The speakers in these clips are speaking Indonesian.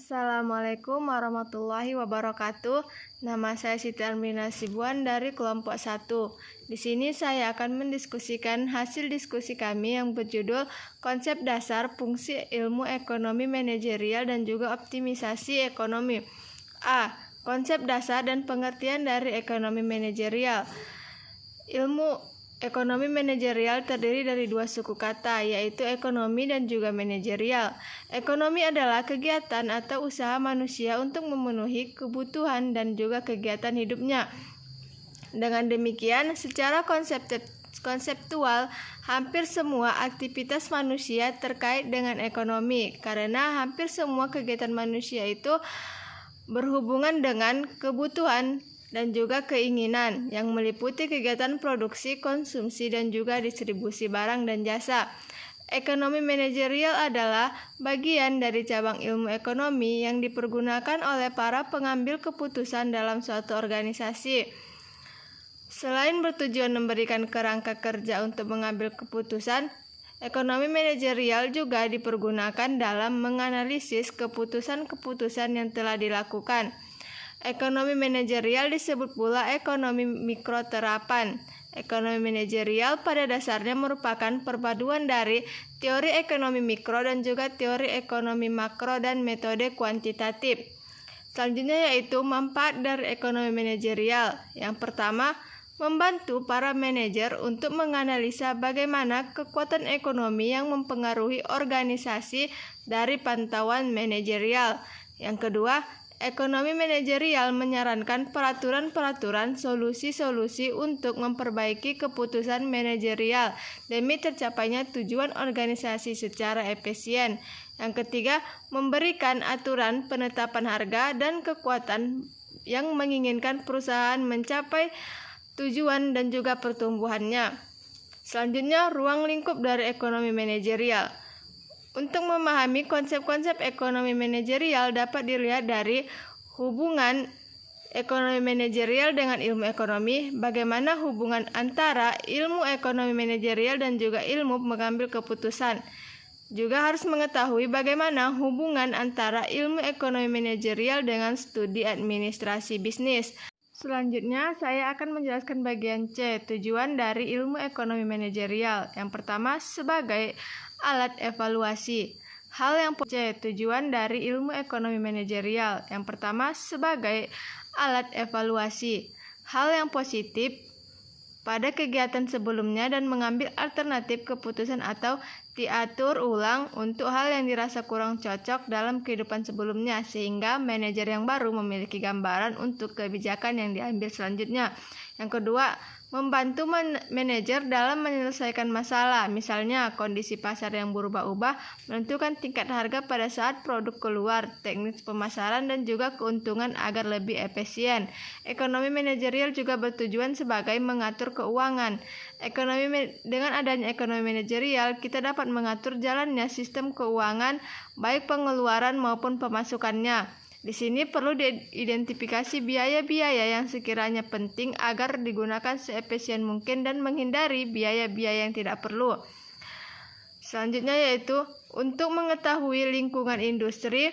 Assalamualaikum warahmatullahi wabarakatuh. Nama saya Siti Armina Sibuan dari kelompok 1. Di sini saya akan mendiskusikan hasil diskusi kami yang berjudul Konsep Dasar Fungsi Ilmu Ekonomi Manajerial dan juga Optimisasi Ekonomi. A. Konsep dasar dan pengertian dari ekonomi manajerial. Ilmu ekonomi manajerial terdiri dari dua suku kata, yaitu ekonomi dan juga manajerial. Ekonomi adalah kegiatan atau usaha manusia untuk memenuhi kebutuhan dan juga kegiatan hidupnya. Dengan demikian, secara konseptual, hampir semua aktivitas manusia terkait dengan ekonomi, karena hampir semua kegiatan manusia itu berhubungan dengan kebutuhan dan juga keinginan yang meliputi kegiatan produksi, konsumsi, dan juga distribusi barang dan jasa. Ekonomi manajerial adalah bagian dari cabang ilmu ekonomi yang dipergunakan oleh para pengambil keputusan dalam suatu organisasi. Selain bertujuan memberikan kerangka kerja untuk mengambil keputusan, ekonomi manajerial juga dipergunakan dalam menganalisis keputusan-keputusan yang telah dilakukan. Ekonomi manajerial disebut pula ekonomi mikro terapan. Ekonomi manajerial pada dasarnya merupakan perpaduan dari teori ekonomi mikro dan juga teori ekonomi makro dan metode kuantitatif. Selanjutnya yaitu manfaat dari ekonomi manajerial. Yang pertama, membantu para manajer untuk menganalisa bagaimana kekuatan ekonomi yang mempengaruhi organisasi dari pantauan manajerial. Yang kedua, ekonomi manajerial menyarankan peraturan-peraturan, solusi-solusi untuk memperbaiki keputusan manajerial demi tercapainya tujuan organisasi secara efisien. Yang ketiga, memberikan aturan penetapan harga dan kekuatan yang menginginkan perusahaan mencapai tujuan dan juga pertumbuhannya. Selanjutnya, ruang lingkup dari ekonomi manajerial. Untuk memahami konsep-konsep ekonomi manajerial dapat dilihat dari hubungan ekonomi manajerial dengan ilmu ekonomi, bagaimana hubungan antara ilmu ekonomi manajerial dan juga ilmu mengambil keputusan. Juga harus mengetahui bagaimana hubungan antara ilmu ekonomi manajerial dengan studi administrasi bisnis. Selanjutnya, saya akan menjelaskan bagian C, tujuan dari ilmu ekonomi manajerial. Yang pertama, sebagai alat evaluasi. Hal yang C, tujuan dari ilmu ekonomi manajerial. Yang pertama, sebagai alat evaluasi. Hal yang positif pada kegiatan sebelumnya dan mengambil alternatif keputusan atau diatur ulang untuk hal yang dirasa kurang cocok dalam kehidupan sebelumnya, sehingga manajer yang baru memiliki gambaran untuk kebijakan yang diambil selanjutnya. Yang kedua, membantu manajer dalam menyelesaikan masalah, misalnya kondisi pasar yang berubah-ubah, menentukan tingkat harga pada saat produk keluar, teknik pemasaran, dan juga keuntungan agar lebih efisien. Ekonomi manajerial juga bertujuan sebagai mengatur keuangan. Dengan adanya ekonomi manajerial, kita dapat mengatur jalannya sistem keuangan, baik pengeluaran maupun pemasukannya. Di sini perlu diidentifikasi biaya-biaya yang sekiranya penting agar digunakan seefisien mungkin dan menghindari biaya-biaya yang tidak perlu. Selanjutnya yaitu untuk mengetahui lingkungan industri,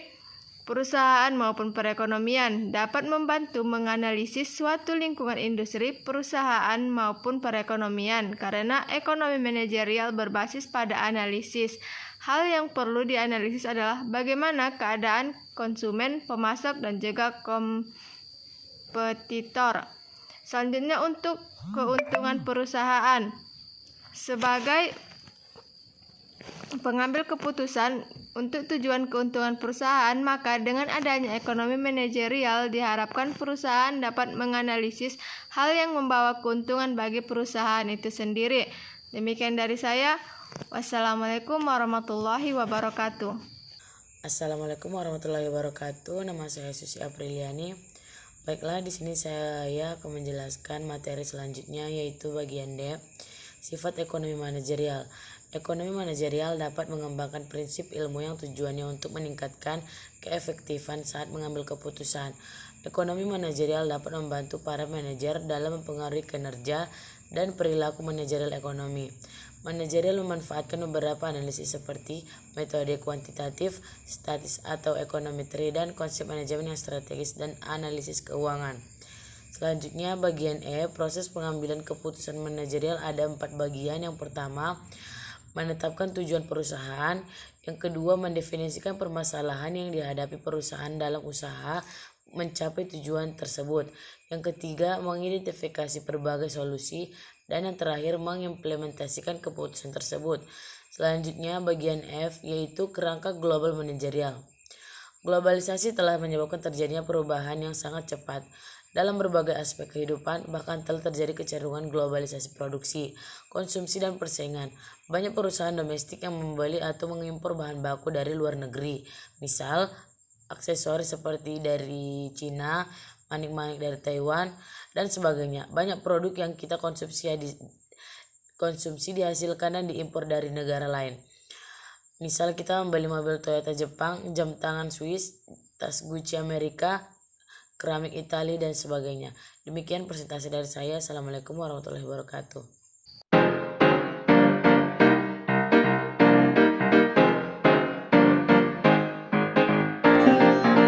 perusahaan maupun perekonomian, dapat membantu menganalisis suatu lingkungan industri, perusahaan maupun perekonomian, karena ekonomi manajerial berbasis pada analisis. Hal yang perlu dianalisis adalah bagaimana keadaan konsumen, pemasok, dan juga kompetitor. Selanjutnya untuk keuntungan perusahaan. Sebagai pengambil keputusan untuk tujuan keuntungan perusahaan, maka dengan adanya ekonomi manajerial diharapkan perusahaan dapat menganalisis hal yang membawa keuntungan bagi perusahaan itu sendiri. Demikian dari saya. Wassalamualaikum warahmatullahi wabarakatuh. Assalamualaikum warahmatullahi wabarakatuh. Nama saya Susi Apriliani. Baiklah, di sini saya akan menjelaskan materi selanjutnya, yaitu bagian D, sifat ekonomi manajerial. Ekonomi manajerial dapat mengembangkan prinsip ilmu yang tujuannya untuk meningkatkan keefektifan saat mengambil keputusan. Ekonomi manajerial dapat membantu para manajer dalam mempengaruhi kinerja dan perilaku manajerial ekonomi. Manajerial memanfaatkan beberapa analisis seperti metode kuantitatif, statis atau econometry, dan konsep manajemen yang strategis dan analisis keuangan. Selanjutnya bagian E, proses pengambilan keputusan manajerial ada 4 bagian. Yang pertama, menetapkan tujuan perusahaan. Yang kedua, mendefinisikan permasalahan yang dihadapi perusahaan dalam usaha mencapai tujuan tersebut. Yang ketiga, mengidentifikasi berbagai solusi. Dan yang terakhir, mengimplementasikan keputusan tersebut. Selanjutnya bagian F, yaitu kerangka global manajerial. Globalisasi telah menyebabkan terjadinya perubahan yang sangat cepat dalam berbagai aspek kehidupan, bahkan telah terjadi kecenderungan globalisasi produksi, konsumsi, dan persaingan. Banyak perusahaan domestik yang membeli atau mengimpor bahan baku dari luar negeri, misal aksesoris seperti dari Cina, manik-manik dari Taiwan, dan sebagainya. Banyak produk yang kita konsumsi dihasilkan dan diimpor dari negara lain. Misal kita membeli mobil Toyota Jepang, jam tangan Swiss, tas Gucci Amerika, keramik Italia, dan sebagainya. Demikian presentasi dari saya. Assalamualaikum warahmatullahi wabarakatuh.